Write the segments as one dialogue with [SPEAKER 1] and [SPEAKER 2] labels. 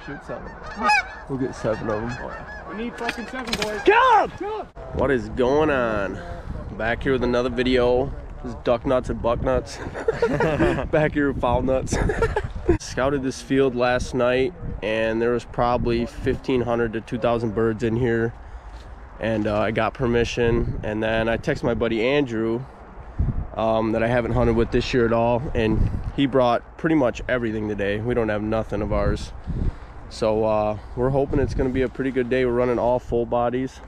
[SPEAKER 1] Shoot 7.
[SPEAKER 2] We'll get 7 of them.
[SPEAKER 1] Oh, yeah. We need fucking 7, boys.
[SPEAKER 2] Kill him! What is going on? Back here with another video. This is duck nuts and buck nuts. Back here with foul nuts. Scouted this field last night, and there was probably 1,500 to 2,000 birds in here. And I got permission, and then I texted my buddy Andrew that I haven't hunted with this year at all, and he brought pretty much everything today. We don't have nothing of ours, so we're hoping it's going to be a pretty good day. We're running all full bodies,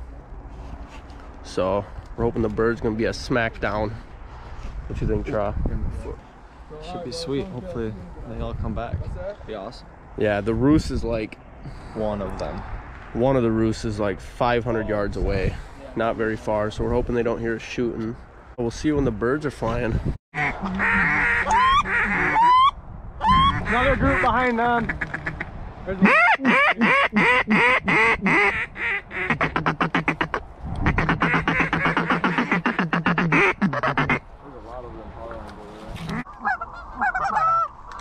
[SPEAKER 2] so we're hoping the bird's going to be a smackdown. What you think, Tra?
[SPEAKER 1] Should be sweet. Hopefully they all come back. Be awesome.
[SPEAKER 2] Yeah, the roost is like
[SPEAKER 1] one of them.
[SPEAKER 2] One of the roosts is like 500 yards away, not very far, so we're hoping they don't hear us shooting. We'll see when the birds are flying.
[SPEAKER 1] Another group behind them. There's a lot of them following over there.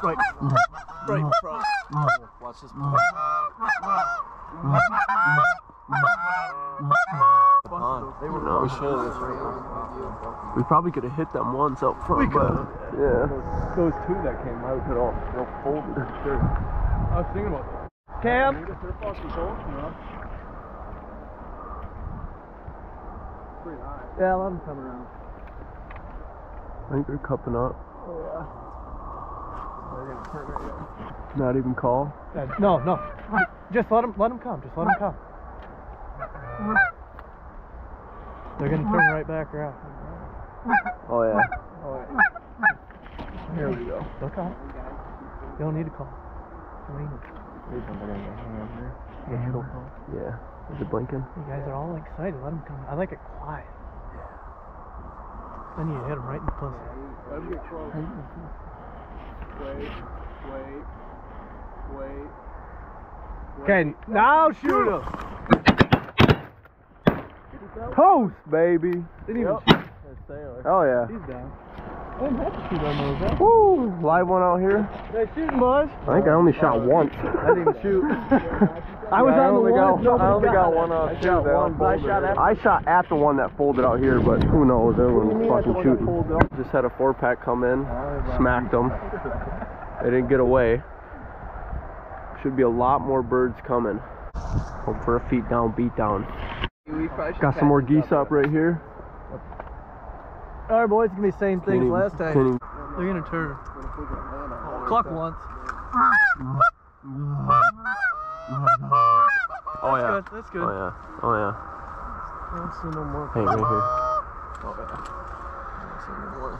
[SPEAKER 1] Right in front. Watch this.
[SPEAKER 2] We probably could have hit them once up front.
[SPEAKER 1] We could.
[SPEAKER 2] Yeah.
[SPEAKER 1] Those 2 that came out could all folded for sure. I was thinking about that. Cam. Yeah, let them come around.
[SPEAKER 2] I think they're cupping up.
[SPEAKER 1] Oh yeah. They're gonna turn right now.
[SPEAKER 2] Not even call.
[SPEAKER 1] No. Just let them come. Just let them come. They're gonna turn right back around.
[SPEAKER 2] Oh yeah.
[SPEAKER 1] Oh, yeah. Here we go. They'll come. You don't need to call.
[SPEAKER 2] Yeah. Is it blinking?
[SPEAKER 1] You guys are all excited. Let them come. I like it quiet. Then you hit them right in the pussy. Let them get close. Wait. Okay, now shoot him.
[SPEAKER 2] Toast, baby.
[SPEAKER 1] Didn't even
[SPEAKER 2] shoot. Oh yeah.
[SPEAKER 1] He's down. I didn't have to shoot on those, huh?
[SPEAKER 2] Woo! Live one out here.
[SPEAKER 1] Nice shooting, boys.
[SPEAKER 2] I think I only shot once.
[SPEAKER 1] I didn't even shoot. I was on the one.
[SPEAKER 2] I only got one out too. I shot at the one that folded out here, but who knows? Everyone was fucking shooting. Just had a 4-pack come in, smacked them. They didn't get away. Should be a lot more birds coming. Hope for a feet down, beat down. Got some more geese up right here.
[SPEAKER 1] Alright boys, it's gonna be the same thing as last time. They're gonna turn. Cluck once.
[SPEAKER 2] Oh yeah.
[SPEAKER 1] That's good.
[SPEAKER 2] Oh yeah. Oh yeah.
[SPEAKER 1] I don't see no more.
[SPEAKER 2] Hey, right here.
[SPEAKER 1] Oh yeah. I don't see no more.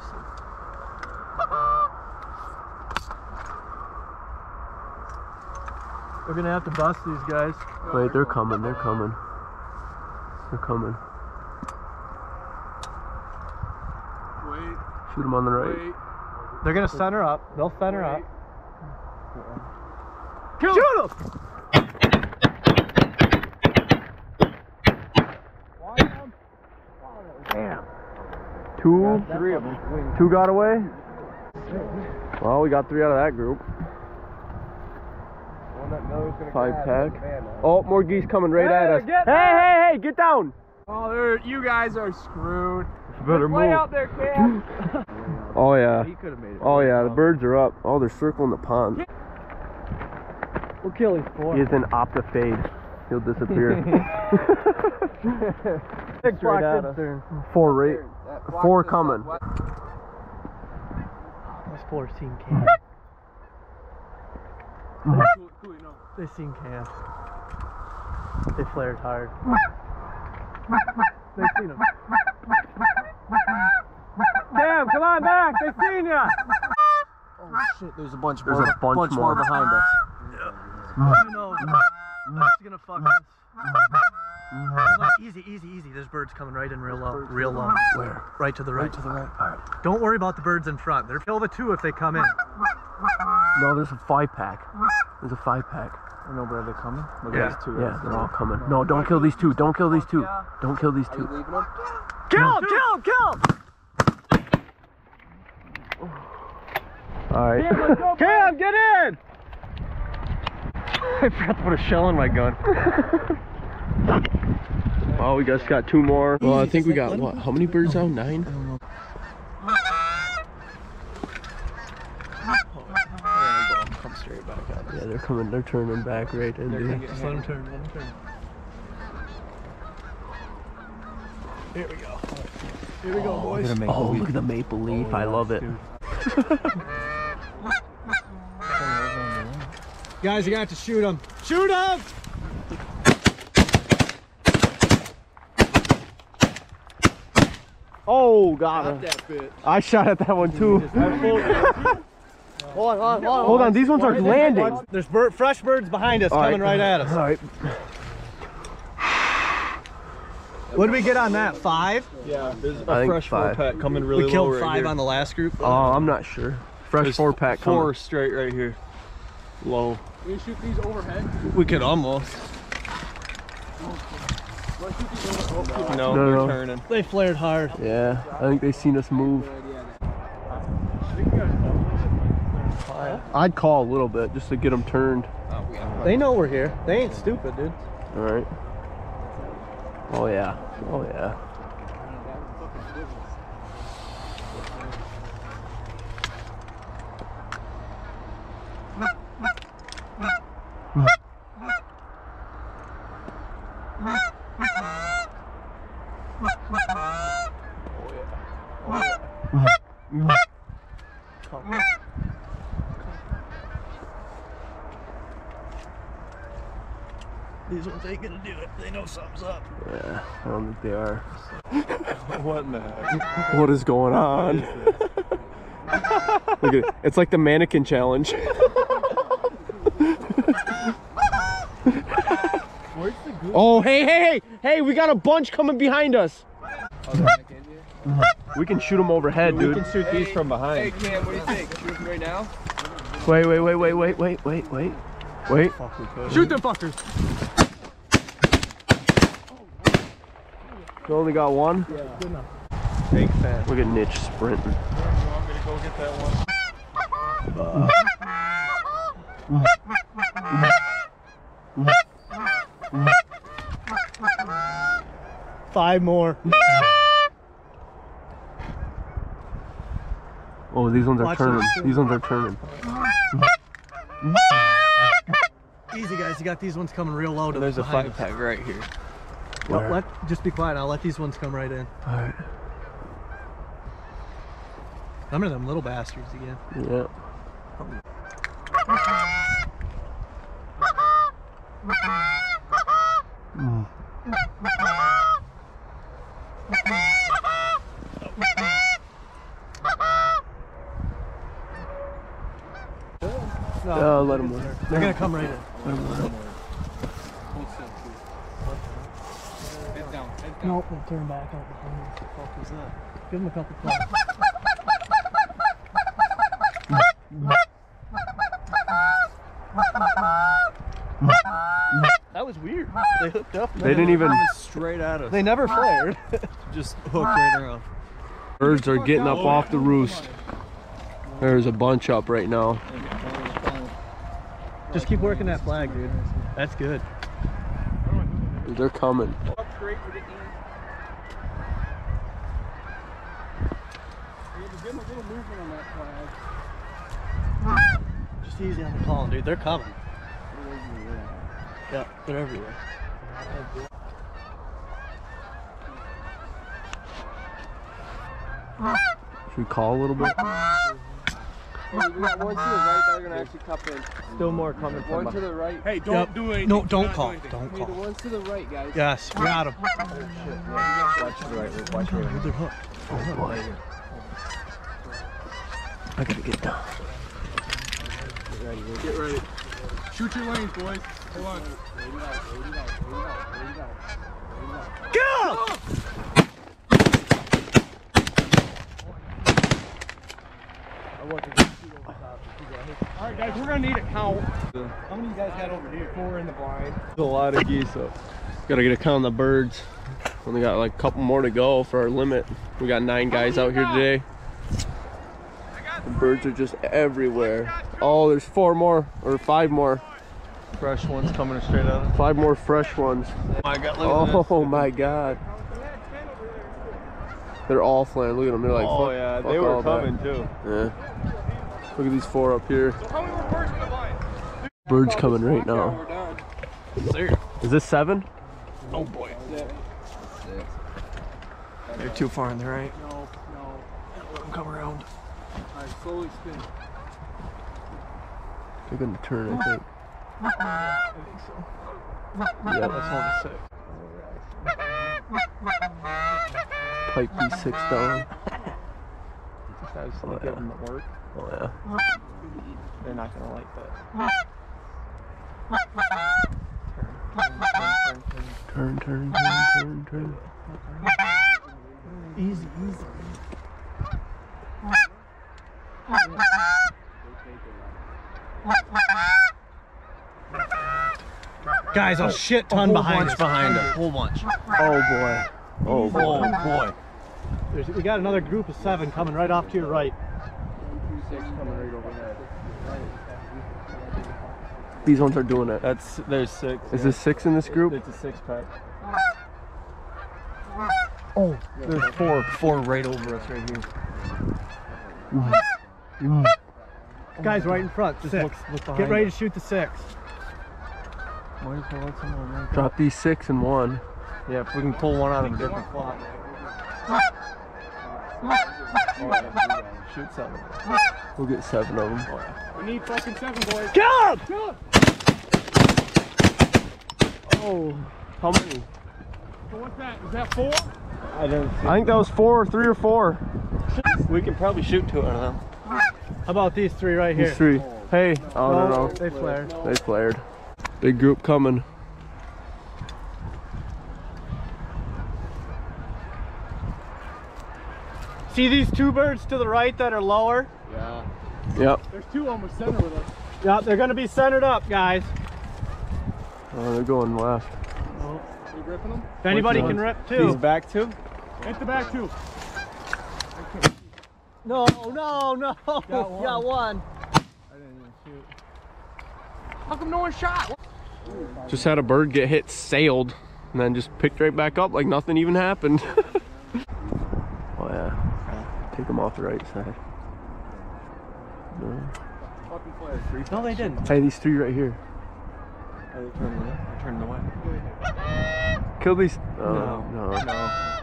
[SPEAKER 1] We're gonna have to bust these guys.
[SPEAKER 2] Wait, they're coming. They're coming. They're coming.
[SPEAKER 1] Wait.
[SPEAKER 2] Shoot them on the right.
[SPEAKER 1] Wait. They're gonna center up. They'll center up.
[SPEAKER 2] Kill
[SPEAKER 1] Shoot them!
[SPEAKER 2] Damn. 2,
[SPEAKER 1] 3 of them.
[SPEAKER 2] 2 got away? Well, we got 3 out of that group. 5-pack. Oh, more geese coming right at us. Hey, get down!
[SPEAKER 1] Oh, you guys are screwed.
[SPEAKER 2] Better move.
[SPEAKER 1] Way out there, Cam.
[SPEAKER 2] Oh yeah.
[SPEAKER 1] He could have made it.
[SPEAKER 2] Oh yeah, the birds are up. Oh, they're circling the pond.
[SPEAKER 1] We'll kill these 4.
[SPEAKER 2] He's in optifade. He'll disappear.
[SPEAKER 1] 6 right at us.
[SPEAKER 2] 4 right. 4 coming.
[SPEAKER 1] Those 4 seen Cam. They seen Cam. They flared hard. They seen him. Cam, come on back! They seen ya! Oh shit! There's a bunch more.
[SPEAKER 2] There's a bunch more
[SPEAKER 1] behind us. Yeah. You know, that's gonna fuck us. Hold on. Easy. There's birds coming right in real low.
[SPEAKER 2] Where?
[SPEAKER 1] Right to the right.
[SPEAKER 2] All right.
[SPEAKER 1] Don't worry about the birds in front. They'll kill the 2 if they come in.
[SPEAKER 2] No, there's a 5-pack. There's a 5-pack.
[SPEAKER 1] I know, but are they coming? Look
[SPEAKER 2] Yeah,
[SPEAKER 1] at these 2.
[SPEAKER 2] Yeah, they're all coming. No, don't kill these 2. Don't kill these 2. Don't kill these 2.
[SPEAKER 1] Kill him!
[SPEAKER 2] All right.
[SPEAKER 1] Cam, get in! I forgot to put a shell in my gun.
[SPEAKER 2] Oh, we just got 2 more. Well, I think we got what? How many birds now? 9?
[SPEAKER 1] Come straight back up.
[SPEAKER 2] Yeah, they're coming. They're turning back right in there.
[SPEAKER 1] Just let them turn. Let them turn. Here we go. Here we go, boys.
[SPEAKER 2] Oh, look at the maple leaf. I love it.
[SPEAKER 1] Guys, you got to shoot them. Shoot them!
[SPEAKER 2] Oh, got it.
[SPEAKER 1] That bit.
[SPEAKER 2] I shot at that one too. Hold on, these ones are landing.
[SPEAKER 1] There's fresh birds behind us coming right at us.
[SPEAKER 2] All right.
[SPEAKER 1] What did we get on that? 5?
[SPEAKER 3] Yeah, there's a
[SPEAKER 2] I think
[SPEAKER 3] fresh
[SPEAKER 2] 5.
[SPEAKER 3] 4-pack coming really low.
[SPEAKER 1] We killed
[SPEAKER 3] right
[SPEAKER 1] 5
[SPEAKER 3] here.
[SPEAKER 1] on the last group.
[SPEAKER 2] Oh, I'm not sure. Fresh
[SPEAKER 3] There's
[SPEAKER 2] 4-pack
[SPEAKER 3] 4
[SPEAKER 2] coming.
[SPEAKER 3] straight right here. Low.
[SPEAKER 4] We shoot these overhead.
[SPEAKER 1] We could almost.
[SPEAKER 3] No,
[SPEAKER 2] No,
[SPEAKER 3] they're
[SPEAKER 2] no.
[SPEAKER 3] turning.
[SPEAKER 1] They flared hard.
[SPEAKER 2] Yeah, I think they seen us move. I'd call a little bit just to get them turned.
[SPEAKER 1] They know we're here. They ain't stupid, dude.
[SPEAKER 2] All right. Oh yeah. Oh yeah.
[SPEAKER 1] These ones ain't gonna do it. They know something's up.
[SPEAKER 2] Yeah, I don't think they are.
[SPEAKER 3] What in the heck?
[SPEAKER 2] What is going on? Look at it. It's like the mannequin challenge. Oh, hey, we got a bunch coming behind us. We can shoot them overhead, dude.
[SPEAKER 3] We can shoot these from behind.
[SPEAKER 4] Hey Cam, what do you think? Shoot them right now?
[SPEAKER 2] Wait. Wait.
[SPEAKER 1] Shoot them fuckers.
[SPEAKER 2] You only got one?
[SPEAKER 1] Yeah, good enough.
[SPEAKER 3] Big fan.
[SPEAKER 2] Look at Niche sprinting.
[SPEAKER 3] You want me to go get that one?
[SPEAKER 1] 5 more.
[SPEAKER 2] Oh, these ones are
[SPEAKER 1] Watch
[SPEAKER 2] turning.
[SPEAKER 1] this.
[SPEAKER 2] These ones are turning.
[SPEAKER 1] Easy, guys. You got these ones coming real low to
[SPEAKER 3] There's a
[SPEAKER 1] behind us.
[SPEAKER 3] 5-pack right here.
[SPEAKER 2] Where?
[SPEAKER 1] Just be quiet. I'll let these ones come right in.
[SPEAKER 2] All right.
[SPEAKER 1] Remember them little bastards again.
[SPEAKER 2] Yeah.
[SPEAKER 1] No,
[SPEAKER 2] Let them run.
[SPEAKER 1] they're gonna come right in.
[SPEAKER 2] Let them run.
[SPEAKER 4] Head down, head down.
[SPEAKER 1] Nope, they'll turn back out behind us. What the fuck was that? Give them a couple points. That was weird. They hooked up.
[SPEAKER 2] They didn't even.
[SPEAKER 3] Straight at us.
[SPEAKER 1] They never flared.
[SPEAKER 3] Just hooked right around.
[SPEAKER 2] Birds are getting up off the roost. There's a bunch up right now.
[SPEAKER 1] Just keep working that flag, dude. That's good.
[SPEAKER 2] They're coming.
[SPEAKER 4] Straight for the end. Give them a little movement on that flag.
[SPEAKER 1] Just easy on the call, dude. They're coming. Yeah, they're everywhere.
[SPEAKER 2] Should we call a little bit?
[SPEAKER 4] We got one to the right that are going to actually cup in.
[SPEAKER 3] Still more coming from
[SPEAKER 4] One to the right.
[SPEAKER 3] Hey,
[SPEAKER 1] Yep. No, don't call. Don't
[SPEAKER 4] Hey, the
[SPEAKER 1] call.
[SPEAKER 4] ones to the right, guys.
[SPEAKER 1] Yes, we got them.
[SPEAKER 3] Watch the right. Watch the right.
[SPEAKER 1] They're hooked.
[SPEAKER 2] Oh boy. I gotta get down.
[SPEAKER 4] Get ready. Shoot your lanes, boys. Hold on.
[SPEAKER 1] Go!
[SPEAKER 4] Alright, guys, we're going to need a count.
[SPEAKER 1] How many you guys got over here?
[SPEAKER 4] 4 in the blind.
[SPEAKER 3] There's a lot of geese up.
[SPEAKER 2] Gotta get a count on the birds. Only got like a couple more to go for our limit. We got 9 guys out here today. The birds are just everywhere. Oh, there's 4 more or 5 more.
[SPEAKER 3] Fresh ones coming straight out.
[SPEAKER 2] 5 more fresh ones.
[SPEAKER 3] I got look
[SPEAKER 2] Oh my god. They're all flying. Look at them. They're like,
[SPEAKER 3] oh
[SPEAKER 2] fuck,
[SPEAKER 3] yeah,
[SPEAKER 2] fuck
[SPEAKER 3] they were
[SPEAKER 2] all
[SPEAKER 3] coming
[SPEAKER 2] that.
[SPEAKER 3] too.
[SPEAKER 2] Yeah. Look at these 4 up here. Birds coming right now. Is this 7?
[SPEAKER 3] Oh boy. They're too far on the right.
[SPEAKER 4] No.
[SPEAKER 3] Let them come around.
[SPEAKER 4] Alright, slowly spin.
[SPEAKER 2] They're gonna turn, I think.
[SPEAKER 3] I think so.
[SPEAKER 2] Yeah,
[SPEAKER 3] That's only 6.
[SPEAKER 2] pipe these 6 down.
[SPEAKER 3] I just
[SPEAKER 2] Oh,
[SPEAKER 3] give
[SPEAKER 2] yeah.
[SPEAKER 3] them the work.
[SPEAKER 2] Oh yeah.
[SPEAKER 3] They're not gonna like that.
[SPEAKER 2] Turn.
[SPEAKER 1] Easy. Guys, a shit ton behind us.
[SPEAKER 3] Whole bunch.
[SPEAKER 2] Oh boy. Oh boy.
[SPEAKER 3] Oh boy.
[SPEAKER 1] We got another group of 7 coming right off to your right.
[SPEAKER 4] 6 coming right over there.
[SPEAKER 2] These ones are doing it.
[SPEAKER 3] There's 6.
[SPEAKER 2] Is this 6 in this group?
[SPEAKER 3] It's a 6-pack. Oh, there's 4 right over us right here.
[SPEAKER 1] Guys, right in front. 6.
[SPEAKER 3] Look behind
[SPEAKER 1] Get ready to
[SPEAKER 3] us.
[SPEAKER 1] shoot the 6.
[SPEAKER 3] Might as well let someone right.
[SPEAKER 2] Drop these 6 and 1.
[SPEAKER 3] Yeah, if we can pull one out of a different spot. Shoot 7.
[SPEAKER 2] We'll get 7 of them.
[SPEAKER 4] We need fucking 7, boys.
[SPEAKER 1] Kill him!
[SPEAKER 2] Oh, how many?
[SPEAKER 4] So what's that? Is that 4?
[SPEAKER 3] I don't see.
[SPEAKER 2] I think that was 4, 3 or 4.
[SPEAKER 3] We can probably shoot 2 out of them.
[SPEAKER 1] How about these 3 right here?
[SPEAKER 2] These 3. Hey, oh no.
[SPEAKER 1] They flared.
[SPEAKER 2] They flared. Big group coming.
[SPEAKER 1] See these 2 birds to the right that are lower?
[SPEAKER 4] Yeah.
[SPEAKER 2] Yep.
[SPEAKER 4] There's 2 almost center with us.
[SPEAKER 1] Yeah, they're gonna be centered up, guys.
[SPEAKER 2] Oh, they're going left.
[SPEAKER 4] You gripping them?
[SPEAKER 1] If anybody
[SPEAKER 2] Which
[SPEAKER 1] can
[SPEAKER 2] one?
[SPEAKER 1] rip too.
[SPEAKER 3] These back 2?
[SPEAKER 4] Hit the back 2.
[SPEAKER 1] No. Got one.
[SPEAKER 3] I didn't even shoot.
[SPEAKER 4] How come no one shot?
[SPEAKER 2] Just had a bird get hit, sailed, and then just picked right back up like nothing even happened. Oh yeah. Take them off the right side. No.
[SPEAKER 4] Fucking flares.
[SPEAKER 1] No, they didn't.
[SPEAKER 2] Hey, these 3 right here.
[SPEAKER 3] Are they turning away? They're turning away.
[SPEAKER 2] Kill these. Oh,
[SPEAKER 3] No.
[SPEAKER 2] no.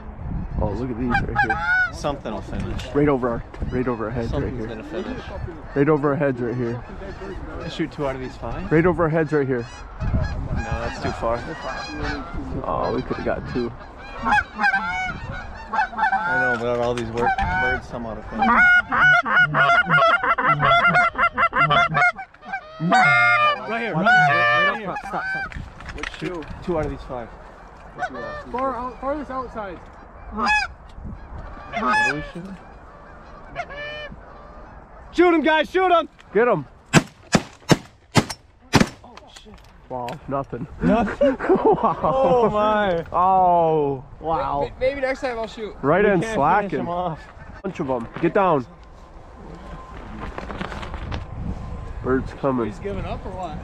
[SPEAKER 2] Oh, look at these right here.
[SPEAKER 3] Something will finish.
[SPEAKER 2] Right over our heads right
[SPEAKER 3] Something's
[SPEAKER 2] here.
[SPEAKER 3] gonna finish.
[SPEAKER 2] Right over our heads right here.
[SPEAKER 3] I shoot 2 out of these 5?
[SPEAKER 2] Right over our heads right here.
[SPEAKER 3] No, that's too far.
[SPEAKER 2] Oh, we could have got 2.
[SPEAKER 3] I know, but all these birds, some out of finish.
[SPEAKER 1] Right here.
[SPEAKER 3] Right up front. Stop.
[SPEAKER 4] Which 2?
[SPEAKER 3] 2 out of these 5.
[SPEAKER 4] Farthest outside.
[SPEAKER 3] What are we shooting?
[SPEAKER 1] Shoot him, guys, shoot him!
[SPEAKER 2] Get them. Wow, nothing.
[SPEAKER 3] Nothing?
[SPEAKER 2] Wow.
[SPEAKER 3] Oh my.
[SPEAKER 2] Oh,
[SPEAKER 3] Wow.
[SPEAKER 4] Maybe next time I'll shoot.
[SPEAKER 2] right
[SPEAKER 3] We
[SPEAKER 2] end
[SPEAKER 3] can't finish
[SPEAKER 2] slacking.
[SPEAKER 3] them off.
[SPEAKER 2] Bunch of them. Get down. Birds coming.
[SPEAKER 4] He's giving up or what?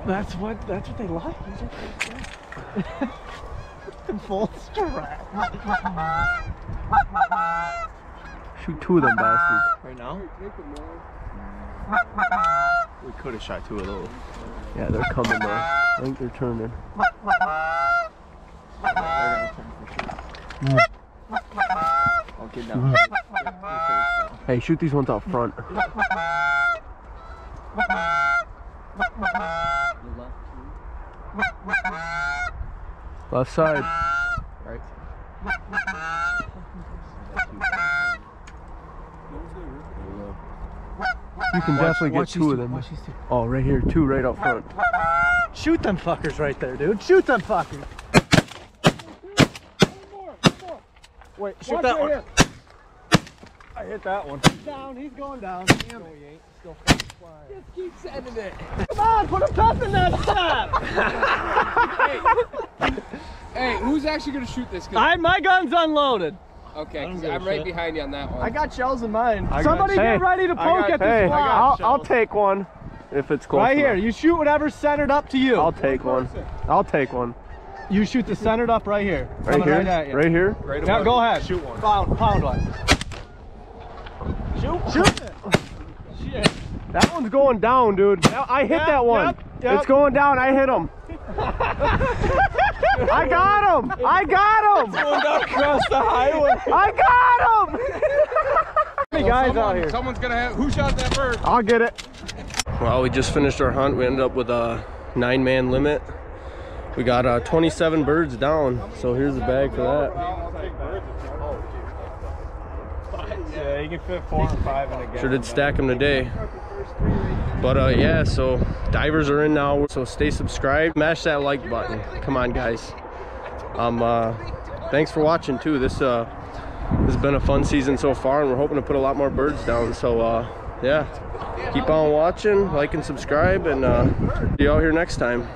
[SPEAKER 1] That's what they like. Full strap.
[SPEAKER 2] Shoot 2 of them bastards.
[SPEAKER 3] Right now? We could have shot 2 of those.
[SPEAKER 2] Yeah, they're coming though. I think they're turning.
[SPEAKER 3] They're gonna turn for sure. Oh, get down. Get your face down.
[SPEAKER 2] Hey, shoot these ones out front. Left side.
[SPEAKER 3] Right.
[SPEAKER 2] You can definitely get 2 of them.
[SPEAKER 1] Watch these 2.
[SPEAKER 2] Oh, right here, 2 right out front.
[SPEAKER 1] Shoot them fuckers right there, dude. Shoot them fuckers.
[SPEAKER 3] Wait,
[SPEAKER 4] Shoot that one.
[SPEAKER 3] I hit that one.
[SPEAKER 1] Down, he's going down.
[SPEAKER 3] No, he ain't. Still fucking flying.
[SPEAKER 4] Just keep sending it.
[SPEAKER 1] Come on, put a pep in that step.
[SPEAKER 4] Hey, who's actually gonna shoot this guy?
[SPEAKER 1] My gun's unloaded.
[SPEAKER 4] Okay, 'cause I'm right behind you on that one.
[SPEAKER 1] I got shells in mine.
[SPEAKER 2] Somebody
[SPEAKER 1] get ready to poke at this block.
[SPEAKER 2] I'll take one if it's close.
[SPEAKER 1] Right here.
[SPEAKER 2] enough.
[SPEAKER 1] You shoot whatever's centered up to you.
[SPEAKER 2] I'll take one. I'll take one.
[SPEAKER 1] You shoot the centered up right here.
[SPEAKER 2] Right
[SPEAKER 1] Coming
[SPEAKER 2] here?
[SPEAKER 1] Right at you.
[SPEAKER 2] Right here?
[SPEAKER 1] Yeah, go ahead.
[SPEAKER 3] Shoot one.
[SPEAKER 1] Pound one. Shoot it. Shit.
[SPEAKER 2] That one's going down, dude. I hit that one.
[SPEAKER 1] Yep.
[SPEAKER 2] It's going down. I hit him. I got him. I got him.
[SPEAKER 3] Going down across the highway.
[SPEAKER 2] I got him. How many guys out here?
[SPEAKER 3] Someone's gonna have. Who shot that bird?
[SPEAKER 2] I'll get it. Well, we just finished our hunt. We ended up with a 9-man limit. We got 27 birds down. So here's the bag for that.
[SPEAKER 3] Yeah, you can fit 4 and 5 in a game.
[SPEAKER 2] Sure did stack them today. But yeah, so divers are in now. So stay subscribed. Smash that like button. Come on, guys. Thanks for watching too. This has been a fun season so far, and we're hoping to put a lot more birds down. So yeah, keep on watching, like and subscribe, and see you all here next time.